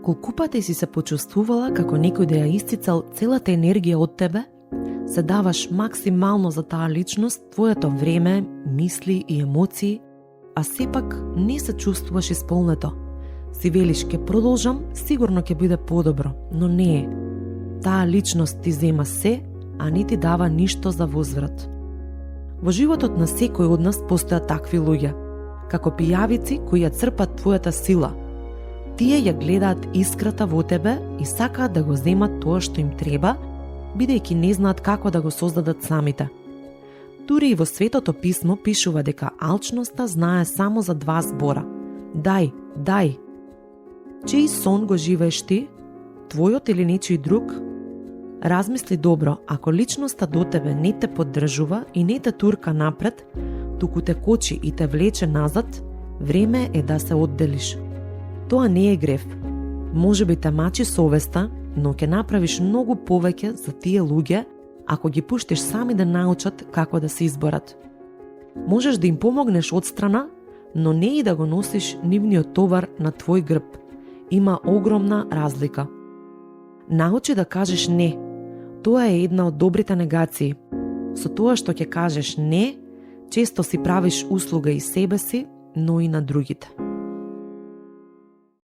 Колку пати си се почувствувала како некој да ја исцицал целата енергија од тебе, се даваш максимално за таа личност, твоето време, мисли и емоции, а сепак не се чувствуваш исполнето. Си велиш ке продолжам, сигурно ќе биде подобро, но не е. Таа личност ти зема се, а не ти дава ништо за возврат. Во животот на секој од нас постојат такви луѓе, како пијавици кои ја црпат твојата сила. Тие ја гледаат искрата во тебе и сакаат да го земат тоа што им треба, бидејќи не знаат како да го создадат самите. Дури и во Светото писмо пишува дека алчноста знае само за два збора. Дај, дај. Чиј сон го живееш ти? Твојот или нечиј друг? Размисли добро, ако личноста до тебе не те поддржува и не те турка напред, туку те кочи и те влече назад, време е да се одделиш. Тоа не е грев. Може би те мачи совеста, но ќе направиш многу повеќе за тие луѓе ако ги пуштиш сами да научат како да се изборат. Можеш да им помогнеш одстрана, но не и да го носиш нивниот товар на твој грб. Има огромна разлика. Научи да кажеш не. Тоа е една од добрите негации. Со тоа што ќе кажеш не, често си правиш услуга и себе си, но и на другите.